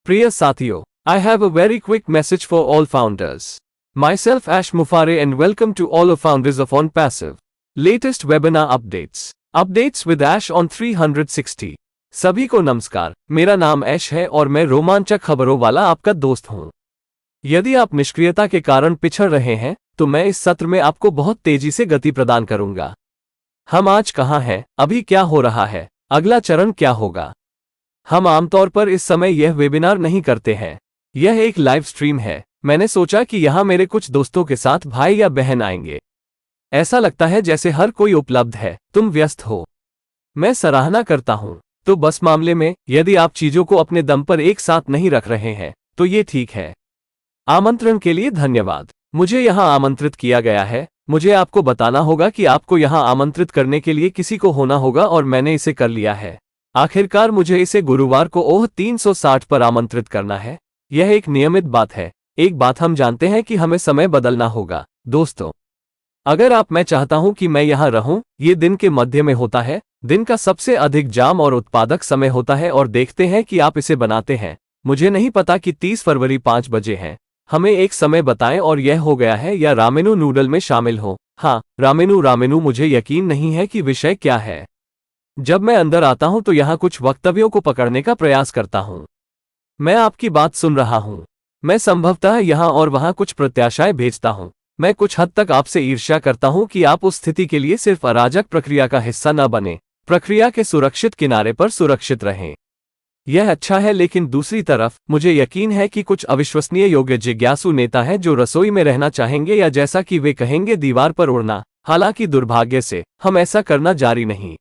प्रिय साथियों, I have a very quick message for all founders. Myself ashmufareh and welcome to all the founders of onpassive. Latest webinar updates. Updates with Ash on 360. सभी को नमस्कार, मेरा नाम ऐश है और मैं रोमांचक खबरों वाला आपका दोस्त हूं। यदि आप निष्क्रियता के कारण पिछड़ रहे हैं, तो मैं इस सत्र में आपको बहुत तेजी से गति प्रदान करूंगा। हम आज कहां हैं, अभी क्या हो रहा है, अगला चरण क्या होगा। हम आमतौर पर इस समय यह वेबिनार नहीं करते हैं। यह एक लाइव स्ट्रीम है। मैंने सोचा कि यहां मेरे कुछ दोस्तों के साथ भाई या बहन आएंगे। ऐसा लगता है जैसे हर कोई उपलब्ध है, तुम व्यस्त हो। मैं सराहना करता हूं। तो बस मामले में, यदि आप चीजों को अपने दम पर एक साथ नहीं रख रहे हैं, तो ये ठीक है। आमंत्रण के लिए धन्यवाद। मुझे यहां आमंत्रित किया गया है। मुझे आपको बताना होगा कि आपको यहां आमंत्रित करने के लिए किसी को होना होगा और मैंने इसे कर लिया है। आखिरकार मुझे इसे गुरुवार को ओह 360 पर आमंत्रित करना है। यह एक नियमित बात है। एक बात हम जानते हैं कि हमें समय बदलना होगा। दोस्तों, अगर मैं चाहता हूं कि मैं यहां रहूं, ये दिन के मध्य में होता है। दिन का सबसे अधिक जाम और उत्पादक समय होता है और देखते हैं कि आप इसे बनाते हैं। मुझे नहीं पता कि 30 फरवरी 5 बजे है। हमें एक समय बताएं और यह हो गया है या रामिनू नूडल में शामिल हो। हाँ, रामिनू, मुझे यकीन नहीं है कि विषय क्या है। जब मैं अंदर आता हूं तो यहां कुछ वक्तव्यों को पकड़ने का प्रयास करता हूं। मैं आपकी बात सुन रहा हूं। मैं संभवतः यहां और वहां कुछ प्रत्याशाएं भेजता हूं। मैं कुछ हद तक आपसे ईर्ष्या करता हूं कि आप उस स्थिति के लिए सिर्फ अराजक प्रक्रिया का हिस्सा न बने, प्रक्रिया के सुरक्षित किनारे पर सुरक्षित रहें। यह अच्छा है, लेकिन दूसरी तरफ मुझे यकीन है कि कुछ अविश्वसनीय योग्य जिज्ञासु नेता हैं जो रसोई में रहना चाहेंगे या जैसा कि वे कहेंगे दीवार पर उड़ना। हालांकि दुर्भाग्य से हम ऐसा करना जारी नहीं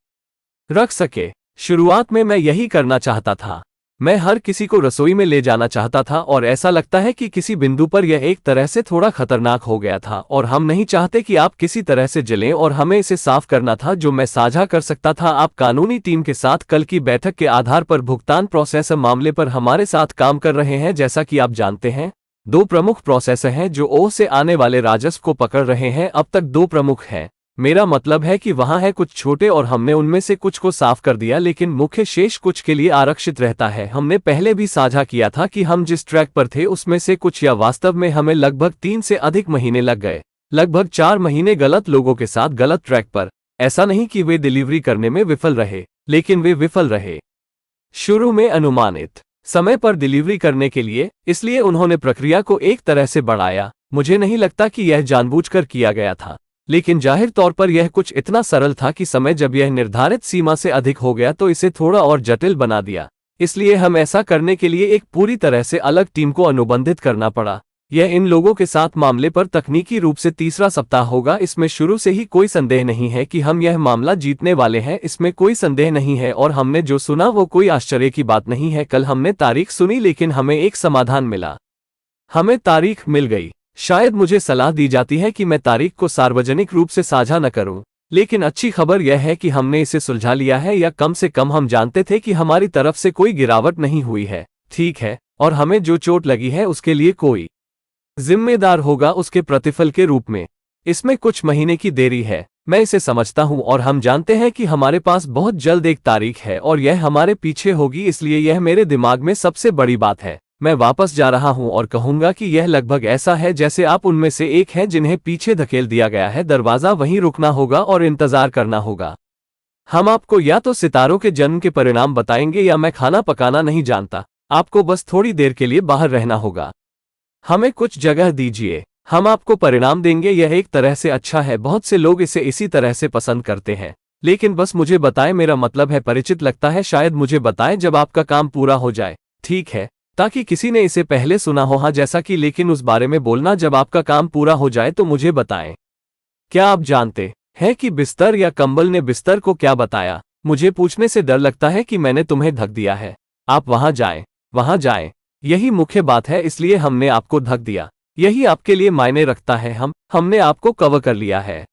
रख सके। शुरुआत में मैं यही करना चाहता था। मैं हर किसी को रसोई में ले जाना चाहता था और ऐसा लगता है कि किसी बिंदु पर यह एक तरह से थोड़ा खतरनाक हो गया था और हम नहीं चाहते कि आप किसी तरह से जलें और हमें इसे साफ करना था जो मैं साझा कर सकता था। आप कानूनी टीम के साथ कल की बैठक के आधार पर भुगतान प्रोसेसर मामले पर हमारे साथ काम कर रहे हैं। जैसा कि आप जानते हैं, 2 प्रमुख प्रोसेसर हैं जो ओह से आने वाले राजस्व को पकड़ रहे हैं। अब तक 2 प्रमुख हैं। मेरा मतलब है कि वहां है कुछ छोटे और हमने उनमें से कुछ को साफ कर दिया, लेकिन मुख्य शेष कुछ के लिए आरक्षित रहता है। हमने पहले भी साझा किया था कि हम जिस ट्रैक पर थे उसमें से कुछ, या वास्तव में हमें लगभग 3 से अधिक महीने लग गए। लगभग 4 महीने गलत लोगों के साथ गलत ट्रैक पर। ऐसा नहीं कि वे डिलीवरी करने में विफल रहे, लेकिन वे विफल रहे शुरू में अनुमानित समय पर डिलीवरी करने के लिए, इसलिए उन्होंने प्रक्रिया को एक तरह से बढ़ाया। मुझे नहीं लगता कि यह जानबूझकर किया गया था, लेकिन जाहिर तौर पर यह कुछ इतना सरल था कि समय जब यह निर्धारित सीमा से अधिक हो गया तो इसे थोड़ा और जटिल बना दिया। इसलिए हम ऐसा करने के लिए एक पूरी तरह से अलग टीम को अनुबंधित करना पड़ा। यह इन लोगों के साथ मामले पर तकनीकी रूप से तीसरा सप्ताह होगा। इसमें शुरू से ही कोई संदेह नहीं है कि हम यह मामला जीतने वाले हैं। इसमें कोई संदेह नहीं है और हमने जो सुना वो कोई आश्चर्य की बात नहीं है। कल हमने तारीख सुनी, लेकिन हमें एक समाधान मिला। हमें तारीख मिल गई। शायद मुझे सलाह दी जाती है कि मैं तारीख को सार्वजनिक रूप से साझा न करूं, लेकिन अच्छी खबर यह है कि हमने इसे सुलझा लिया है, या कम से कम हम जानते थे कि हमारी तरफ से कोई गिरावट नहीं हुई है। ठीक है, और हमें जो चोट लगी है उसके लिए कोई जिम्मेदार होगा उसके प्रतिफल के रूप में। इसमें कुछ महीने की देरी है, मैं इसे समझता हूं, और हम जानते हैं कि हमारे पास बहुत जल्द एक तारीख है और यह हमारे पीछे होगी। इसलिए यह मेरे दिमाग में सबसे बड़ी बात है। मैं वापस जा रहा हूं और कहूंगा कि यह लगभग ऐसा है जैसे आप उनमें से एक हैं जिन्हें पीछे धकेल दिया गया है। दरवाजा वहीं रुकना होगा और इंतजार करना होगा। हम आपको या तो सितारों के जन्म के परिणाम बताएंगे, या मैं खाना पकाना नहीं जानता। आपको बस थोड़ी देर के लिए बाहर रहना होगा। हमें कुछ जगह दीजिए, हम आपको परिणाम देंगे। यह एक तरह से अच्छा है। बहुत से लोग इसे इसी तरह से पसंद करते हैं, लेकिन बस मुझे बताएं। मेरा मतलब है परिचित लगता है। शायद मुझे बताएं जब आपका काम पूरा हो जाए। ठीक है, ताकि किसी ने इसे पहले सुना हो। हाँ, जैसा कि, लेकिन उस बारे में बोलना जब आपका काम पूरा हो जाए तो मुझे बताएं। क्या आप जानते हैं कि बिस्तर या कंबल ने बिस्तर को क्या बताया? मुझे पूछने से डर लगता है कि मैंने तुम्हें ढक दिया है। आप वहां जाएं। यही मुख्य बात है। इसलिए हमने आपको ढक दिया। यही आपके लिए मायने रखता है। हमने आपको कवर कर लिया है।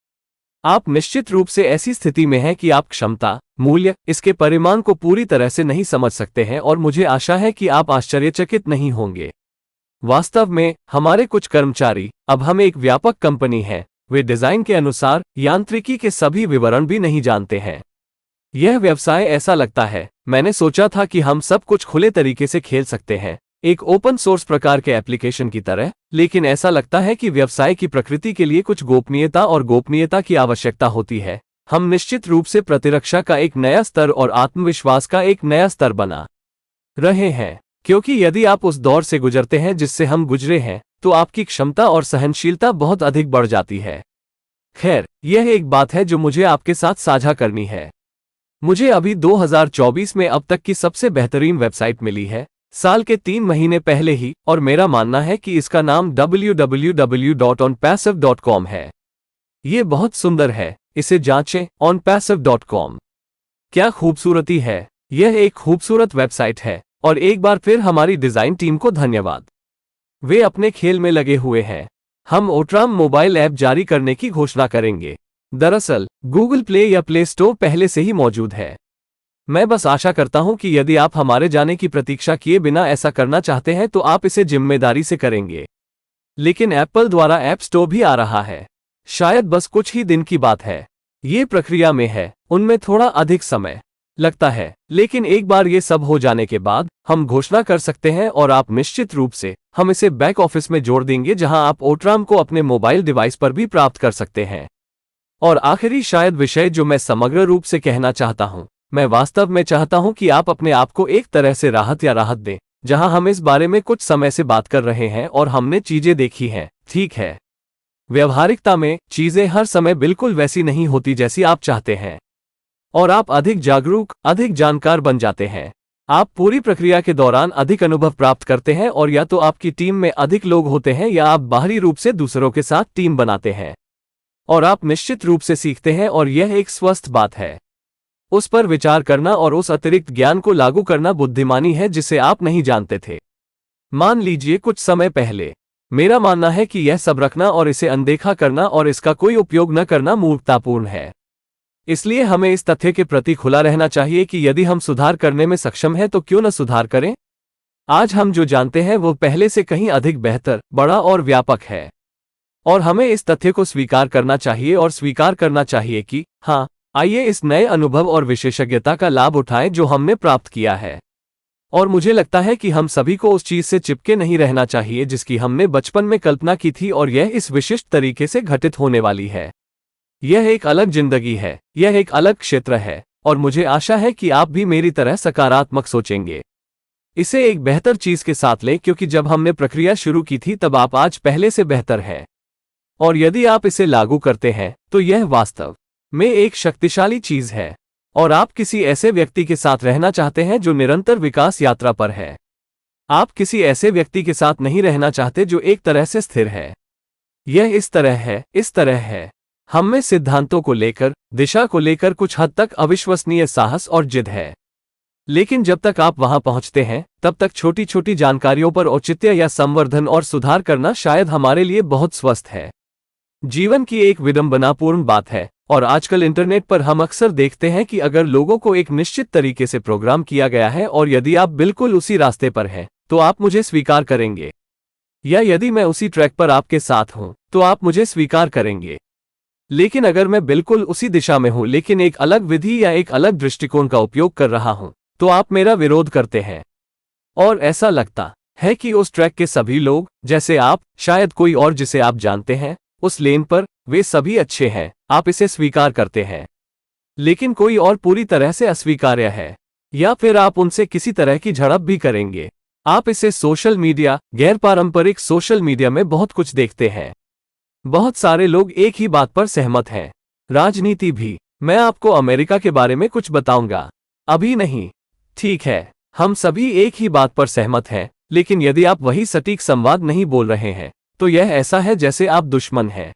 आप निश्चित रूप से ऐसी स्थिति में हैं कि आप क्षमता, मूल्य, इसके परिमाण को पूरी तरह से नहीं समझ सकते हैं, और मुझे आशा है कि आप आश्चर्यचकित नहीं होंगे। वास्तव में हमारे कुछ कर्मचारी, अब हम एक व्यापक कंपनी हैं, वे डिजाइन के अनुसार यांत्रिकी के सभी विवरण भी नहीं जानते हैं। यह व्यवसाय ऐसा लगता है, मैंने सोचा था कि हम सब कुछ खुले तरीके से खेल सकते हैं। एक ओपन सोर्स प्रकार के एप्लीकेशन की तरह, लेकिन ऐसा लगता है कि व्यवसाय की प्रकृति के लिए कुछ गोपनीयता और गोपनीयता की आवश्यकता होती है। हम निश्चित रूप से प्रतिरक्षा का एक नया स्तर और आत्मविश्वास का एक नया स्तर बना रहे हैं, क्योंकि यदि आप उस दौर से गुजरते हैं जिससे हम गुजरे हैं, तो आपकी क्षमता और सहनशीलता बहुत अधिक बढ़ जाती है। खैर, यह एक बात है जो मुझे आपके साथ साझा करनी है। मुझे अभी 2024 में अब तक की सबसे बेहतरीन वेबसाइट मिली है, साल के 3 महीने पहले ही, और मेरा मानना है कि इसका नाम www.onpassive.com है। ये बहुत सुंदर है, इसे जांचें। onpassive.com। क्या खूबसूरती है! यह एक खूबसूरत वेबसाइट है, और एक बार फिर हमारी डिजाइन टीम को धन्यवाद। वे अपने खेल में लगे हुए हैं। हम ओट्राम मोबाइल ऐप जारी करने की घोषणा करेंगे। दरअसल गूगल प्ले या प्ले स्टोर पहले से ही मौजूद है। मैं बस आशा करता हूं कि यदि आप हमारे जाने की प्रतीक्षा किए बिना ऐसा करना चाहते हैं तो आप इसे जिम्मेदारी से करेंगे। लेकिन एप्पल द्वारा ऐप स्टोर भी आ रहा है, शायद बस कुछ ही दिन की बात है। ये प्रक्रिया में है, उनमें थोड़ा अधिक समय लगता है, लेकिन एक बार ये सब हो जाने के बाद हम घोषणा कर सकते हैं और आप निश्चित रूप से हम इसे बैक ऑफिस में जोड़ देंगे जहां आप ओट्राम को अपने मोबाइल डिवाइस पर भी प्राप्त कर सकते हैं। और आखिरी शायद विषय जो मैं समग्र रूप से कहना चाहता हूं, मैं वास्तव में चाहता हूं कि आप अपने आप को एक तरह से राहत दें, जहां हम इस बारे में कुछ समय से बात कर रहे हैं और हमने चीजें देखी हैं, ठीक है। व्यावहारिकता में चीजें हर समय बिल्कुल वैसी नहीं होती जैसी आप चाहते हैं, और आप अधिक जागरूक, अधिक जानकार बन जाते हैं। आप पूरी प्रक्रिया के दौरान अधिक अनुभव प्राप्त करते हैं, और या तो आपकी टीम में अधिक लोग होते हैं या आप बाहरी रूप से दूसरों के साथ टीम बनाते हैं, और आप निश्चित रूप से सीखते हैं, और यह एक स्वस्थ बात है। उस पर विचार करना और उस अतिरिक्त ज्ञान को लागू करना बुद्धिमानी है जिसे आप नहीं जानते थे। मान लीजिए कुछ समय पहले मेरा मानना है कि यह सब रखना और इसे अनदेखा करना और इसका कोई उपयोग न करना मूर्खतापूर्ण है। इसलिए हमें इस तथ्य के प्रति खुला रहना चाहिए कि यदि हम सुधार करने में सक्षम हैं तो क्यों न सुधार करें। आज हम जो जानते हैं वो पहले से कहीं अधिक बेहतर, बड़ा और व्यापक है, और हमें इस तथ्य को स्वीकार करना चाहिए और स्वीकार करना चाहिए कि हाँ, आइए इस नए अनुभव और विशेषज्ञता का लाभ उठाएं जो हमने प्राप्त किया है। और मुझे लगता है कि हम सभी को उस चीज से चिपके नहीं रहना चाहिए जिसकी हमने बचपन में कल्पना की थी, और यह इस विशिष्ट तरीके से घटित होने वाली है। यह एक अलग जिंदगी है, यह एक अलग क्षेत्र है, और मुझे आशा है कि आप भी मेरी तरह सकारात्मक सोचेंगे। इसे एक बेहतर चीज के साथ लें, क्योंकि जब हमने प्रक्रिया शुरू की थी तब आप आज पहले से बेहतर हैं। और यदि आप इसे लागू करते हैं तो यह वास्तव में एक शक्तिशाली चीज है, और आप किसी ऐसे व्यक्ति के साथ रहना चाहते हैं जो निरंतर विकास यात्रा पर है। आप किसी ऐसे व्यक्ति के साथ नहीं रहना चाहते जो एक तरह से स्थिर है। यह इस तरह है, इस तरह है। हम में सिद्धांतों को लेकर, दिशा को लेकर कुछ हद तक अविश्वसनीय साहस और जिद है, लेकिन जब तक आप वहां पहुंचते हैं तब तक छोटी छोटी जानकारियों पर औचित्य या संवर्धन और सुधार करना शायद हमारे लिए बहुत स्वस्थ है। जीवन की एक विडंबनापूर्ण बात है, और आजकल इंटरनेट पर हम अक्सर देखते हैं कि अगर लोगों को एक निश्चित तरीके से प्रोग्राम किया गया है और यदि आप बिल्कुल उसी रास्ते पर हैं तो आप मुझे स्वीकार करेंगे, या यदि मैं उसी ट्रैक पर आपके साथ हूं तो आप मुझे स्वीकार करेंगे। लेकिन अगर मैं बिल्कुल उसी दिशा में हूं लेकिन एक अलग विधि या एक अलग दृष्टिकोण का उपयोग कर रहा हूं तो आप मेरा विरोध करते हैं। और ऐसा लगता है कि उस ट्रैक के सभी लोग, जैसे आप, शायद कोई और जिसे आप जानते हैं, उस लेन पर, वे सभी अच्छे हैं, आप इसे स्वीकार करते हैं, लेकिन कोई और पूरी तरह से अस्वीकार्य है, या फिर आप उनसे किसी तरह की झड़प भी करेंगे। आप इसे सोशल मीडिया, गैर पारंपरिक सोशल मीडिया में बहुत कुछ देखते हैं। बहुत सारे लोग एक ही बात पर सहमत हैं। राजनीति भी। मैं आपको अमेरिका के बारे में कुछ बताऊंगा। अभी नहीं, ठीक है, हम सभी एक ही बात पर सहमत हैं, लेकिन यदि आप वही सटीक संवाद नहीं बोल रहे हैं तो यह ऐसा है जैसे आप दुश्मन हैं।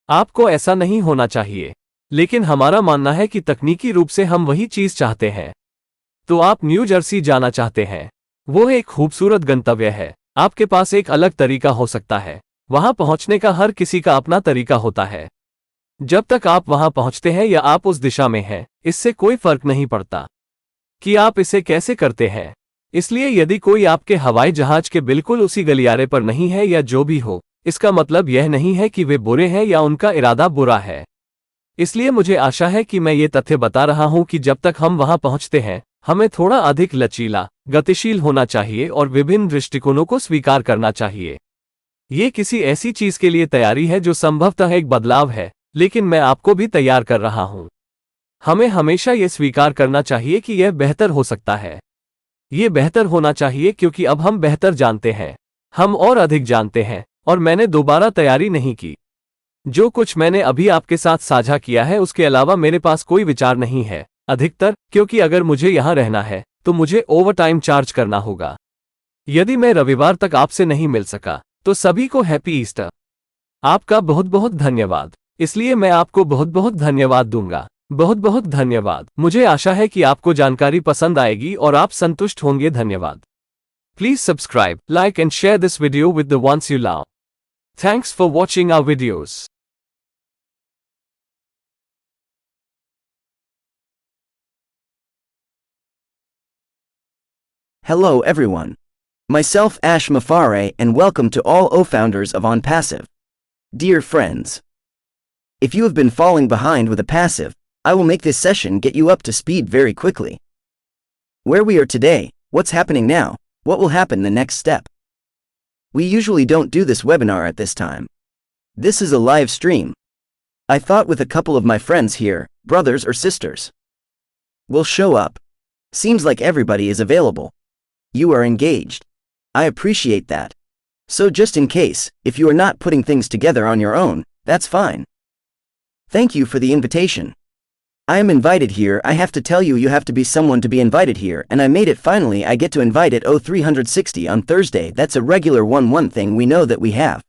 आपको ऐसा नहीं होना चाहिए, लेकिन हमारा मानना है कि तकनीकी रूप से हम वही चीज चाहते हैं। तो आप न्यू जर्सी जाना चाहते हैं, वो एक खूबसूरत गंतव्य है। आपके पास एक अलग तरीका हो सकता है, वहां पहुंचने का हर किसी का अपना तरीका होता है। जब तक आप वहां पहुंचते हैं या आप उस दिशा में हैं, इससे कोई फर्क नहीं पड़ता कि आप इसे कैसे करते हैं। इसलिए यदि कोई आपके हवाई जहाज के बिल्कुल उसी गलियारे पर नहीं है या जो भी हो, इसका मतलब यह नहीं है कि वे बुरे हैं या उनका इरादा बुरा है। इसलिए मुझे आशा है कि मैं ये तथ्य बता रहा हूं कि जब तक हम वहां पहुंचते हैं हमें थोड़ा अधिक लचीला, गतिशील होना चाहिए और विभिन्न दृष्टिकोणों को स्वीकार करना चाहिए। ये किसी ऐसी चीज के लिए तैयारी है जो संभवतः एक बदलाव है, लेकिन मैं आपको भी तैयार कर रहा हूं। हमें हमेशा यह स्वीकार करना चाहिए कि यह बेहतर हो सकता है। ये बेहतर होना चाहिए क्योंकि अब हम बेहतर जानते हैं। हम और अधिक जानते हैं, और मैंने दोबारा तैयारी नहीं की। जो कुछ मैंने अभी आपके साथ साझा किया है उसके अलावा मेरे पास कोई विचार नहीं है, अधिकतर क्योंकि अगर मुझे यहां रहना है तो मुझे ओवरटाइम चार्ज करना होगा। यदि मैं रविवार तक आपसे नहीं मिल सका तो सभी को हैप्पी ईस्टर। आपका बहुत बहुत धन्यवाद। इसलिए मैं आपको बहुत बहुत धन्यवाद दूंगा। बहुत बहुत धन्यवाद। मुझे आशा है कि आपको जानकारी पसंद आएगी और आप संतुष्ट होंगे। धन्यवाद। Please subscribe, like and share this video with the ones you love. Thanks for watching our videos. Hello everyone. Myself ashmufareh and welcome to all O-founders of onpassive. Dear friends, if you have been falling behind with a passive, I will make this session get you up to speed very quickly. Where we are today, what's happening now, what will happen the next step. We usually don't do this webinar at this time. This is a live stream. I thought with a couple of my friends here, brothers or sisters, will show up. Seems like everybody is available. You are engaged. I appreciate that. So just in case, if you are not putting things together on your own, that's fine. Thank you for the invitation. I am invited here. I have to tell you, you have to be someone to be invited here, and I made it finally. I get to invite at 0360 on Thursday. That's a regular one thing we know that we have.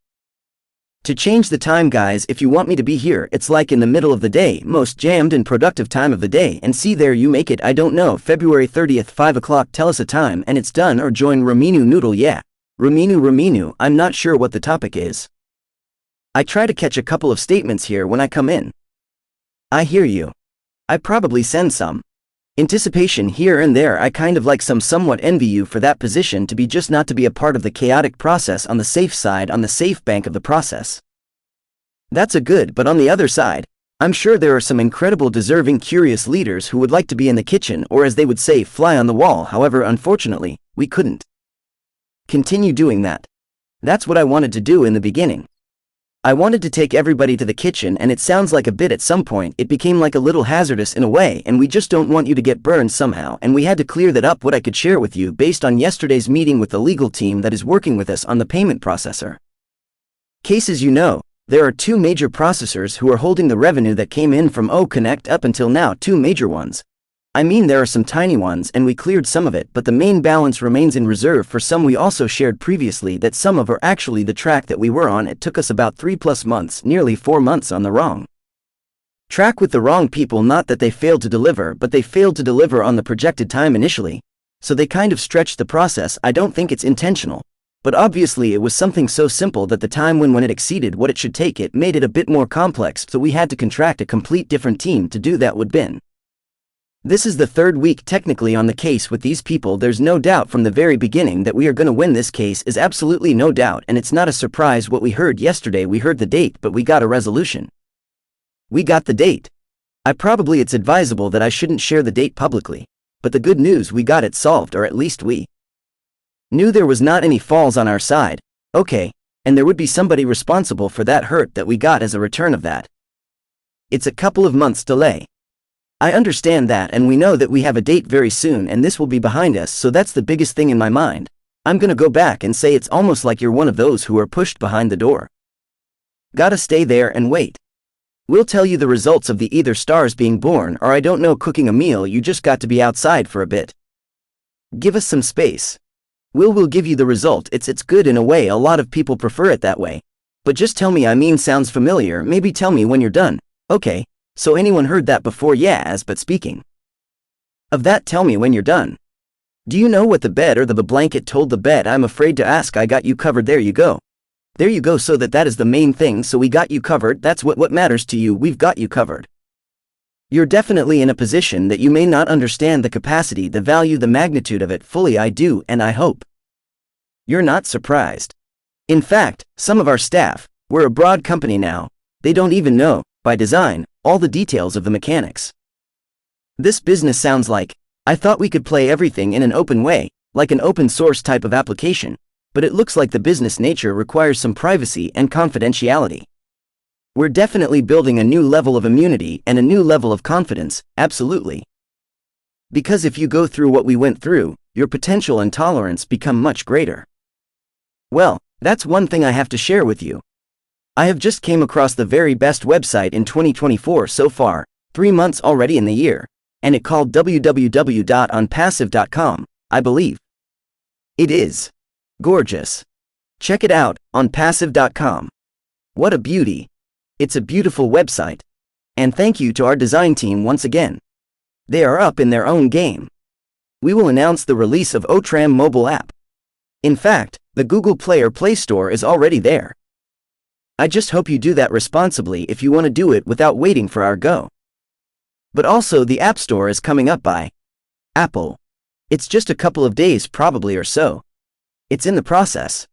To change the time, guys, if you want me to be here, it's like in the middle of the day, most jammed and productive time of the day, and see there you make it. I don't know, February 30th, 5 o'clock, tell us a time and it's done, or join Raminu Noodle. Yeah, Raminu, I'm not sure what the topic is. I try to catch a couple of statements here when I come in. I hear you. I probably send some anticipation here and there. I kind of like somewhat envy you for that position, to be just not to be a part of the chaotic process, on the safe side, on the safe bank of the process. That's a good, but on the other side, I'm sure there are some incredible, deserving, curious leaders who would like to be in the kitchen, or as they would say, fly on the wall. However, unfortunately, we couldn't continue doing that. That's what I wanted to do in the beginning. I wanted to take everybody to the kitchen, and it sounds like a bit at some point it became like a little hazardous in a way, and we just don't want you to get burned somehow, and we had to clear that up. What I could share with you based on yesterday's meeting with the legal team that is working with us on the payment processor cases. You know, there are two major processors who are holding the revenue that came in from O Connect up until now, two major ones. I mean, there are some tiny ones and we cleared some of it, but the main balance remains in reserve for some. We also shared previously that some of are actually the track that we were on. It took us about 3+ months, nearly 4 months, on the wrong track with the wrong people. Not that they failed to deliver, but they failed to deliver on the projected time initially. So they kind of stretched the process. I don't think it's intentional, but obviously it was something so simple that the time when it exceeded what it should take, it made it a bit more complex, so we had to contract a complete different team to do that. Would been. This is the third week technically on the case with these people. There's no doubt from the very beginning that we are going to win this case, is absolutely no doubt, and it's not a surprise what we heard yesterday. We heard the date, but we got a resolution. We got the date. It's advisable that I shouldn't share the date publicly, but the good news, we got it solved, or at least we knew there was not any falls on our side. Okay, and there would be somebody responsible for that hurt that we got as a return of that. It's a couple of months delay. I understand that, and we know that we have a date very soon and this will be behind us, so that's the biggest thing in my mind. I'm gonna go back and say it's almost like you're one of those who are pushed behind the door. Gotta stay there and wait. We'll tell you the results of the either stars being born, or I don't know, cooking a meal. You just got to be outside for a bit. Give us some space. We'll give you the result. It's good in a way. A lot of people prefer it that way. But just tell me, sounds familiar. Maybe tell me when you're done. Okay. So anyone heard that before? Yes, but speaking of that, tell me when you're done. Do you know what the bed or the blanket told the bed? I'm afraid to ask. I got you covered. There you go. There you go. So that is the main thing. So we got you covered. That's what matters to you. We've got you covered. You're definitely in a position that you may not understand the capacity, the value, the magnitude of it fully. I do, and I hope you're not surprised. In fact, some of our staff, we're a broad company now, they don't even know, by design, all the details of the mechanics. This business sounds like, I thought we could play everything in an open way, like an open source type of application, but it looks like the business nature requires some privacy and confidentiality. We're definitely building a new level of immunity and a new level of confidence, absolutely. Because if you go through what we went through, your potential and tolerance become much greater. Well, that's one thing I have to share with you. I have just came across the very best website in 2024 so far, 3 months already in the year, and it called www.onpassive.com, I believe. It is gorgeous. Check it out, onpassive.com. What a beauty. It's a beautiful website. And thank you to our design team once again. They are up in their own game. We will announce the release of OTram mobile app. In fact, the Google Play Store is already there. I just hope you do that responsibly if you want to do it without waiting for our go. But also the App Store is coming up by Apple. It's just a couple of days probably or so. It's in the process.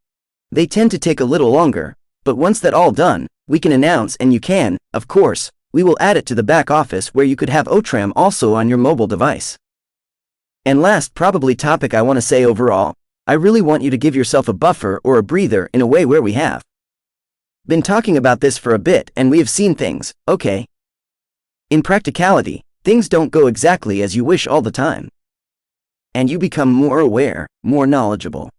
They tend to take a little longer, but once that all done, we can announce and you can, of course, we will add it to the back office where you could have OTram also on your mobile device. And last probably topic I want to say overall, I really want you to give yourself a buffer or a breather in a way where we have been talking about this for a bit and we have seen things, okay? In practicality, things don't go exactly as you wish all the time. And you become more aware, more knowledgeable.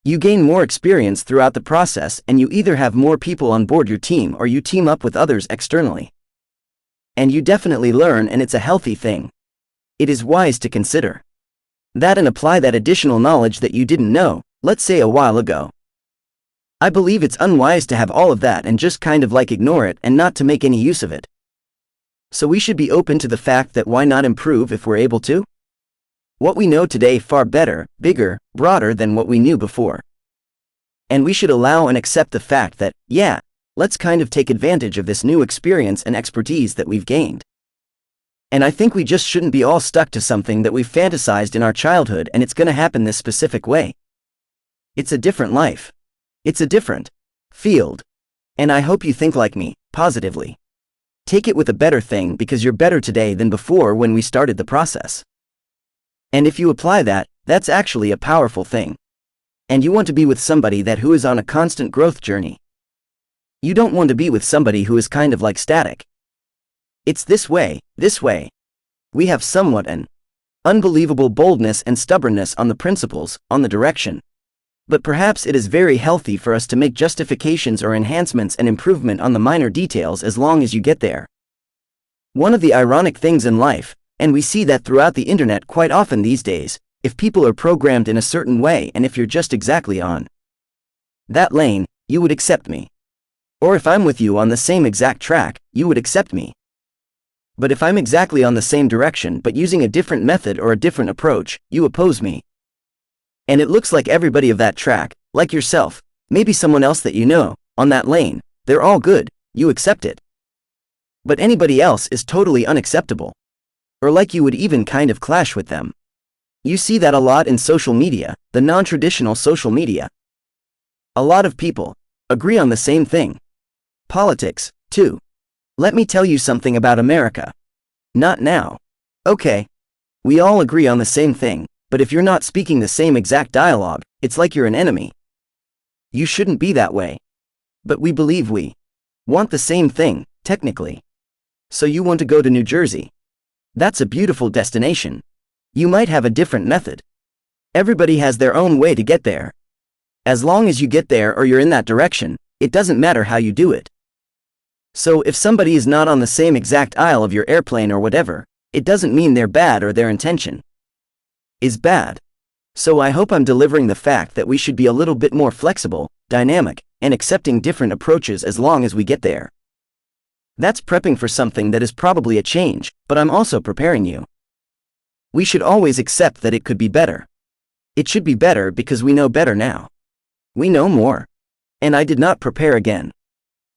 You gain more experience throughout the process and you either have more people on board your team or you team up with others externally. And you definitely learn and it's a healthy thing. It is wise to consider that and apply that additional knowledge that you didn't know, let's say a while ago. I believe it's unwise to have all of that and just kind of like ignore it and not to make any use of it. So we should be open to the fact that why not improve if we're able to? What we know today far better, bigger, broader than what we knew before. And we should allow and accept the fact that, yeah, let's kind of take advantage of this new experience and expertise that we've gained. And I think we just shouldn't be all stuck to something that we've fantasized in our childhood and it's gonna happen this specific way. It's a different life. It's a different field. And I hope you think like me, positively. Take it with a better thing because you're better today than before when we started the process. And if you apply that, that's actually a powerful thing. And you want to be with somebody who is on a constant growth journey. You don't want to be with somebody who is kind of like static. It's this way, this way. We have somewhat an unbelievable boldness and stubbornness on the principles, on the direction. But perhaps it is very healthy for us to make justifications or enhancements and improvement on the minor details as long as you get there. One of the ironic things in life, and we see that throughout the internet quite often these days, if people are programmed in a certain way and if you're just exactly on that lane, you would accept me. Or if I'm with you on the same exact track, you would accept me. But if I'm exactly on the same direction but using a different method or a different approach, you oppose me. And it looks like everybody of that track, like yourself, maybe someone else that you know, on that lane, they're all good, you accept it. But anybody else is totally unacceptable. Or like you would even kind of clash with them. You see that a lot in social media, the non-traditional social media. A lot of people agree on the same thing. Politics, too. Let me tell you something about America. Not now. Okay. We all agree on the same thing. But if you're not speaking the same exact dialogue, it's like you're an enemy. You shouldn't be that way. But we believe we want the same thing, technically. So you want to go to New Jersey. That's a beautiful destination. You might have a different method. Everybody has their own way to get there. As long as you get there or you're in that direction, it doesn't matter how you do it. So if somebody is not on the same exact aisle of your airplane or whatever, it doesn't mean they're bad or their intention is bad. So I hope I'm delivering the fact that we should be a little bit more flexible, dynamic, and accepting different approaches as long as we get there. That's prepping for something that is probably a change, but I'm also preparing you. We should always accept that it could be better. It should be better because we know better now. We know more. And I did not prepare again.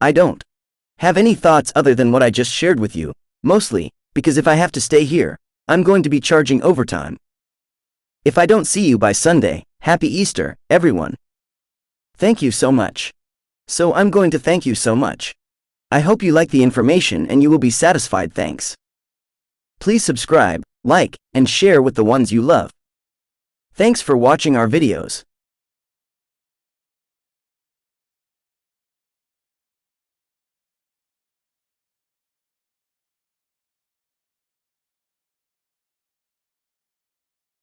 I don't have any thoughts other than what I just shared with you, mostly because if I have to stay here, I'm going to be charging overtime. If I don't see you by Sunday, Happy Easter, everyone. Thank you so much. So I'm going to thank you so much. I hope you like the information and you will be satisfied. Thanks. Please subscribe, like, and share with the ones you love. Thanks for watching our videos.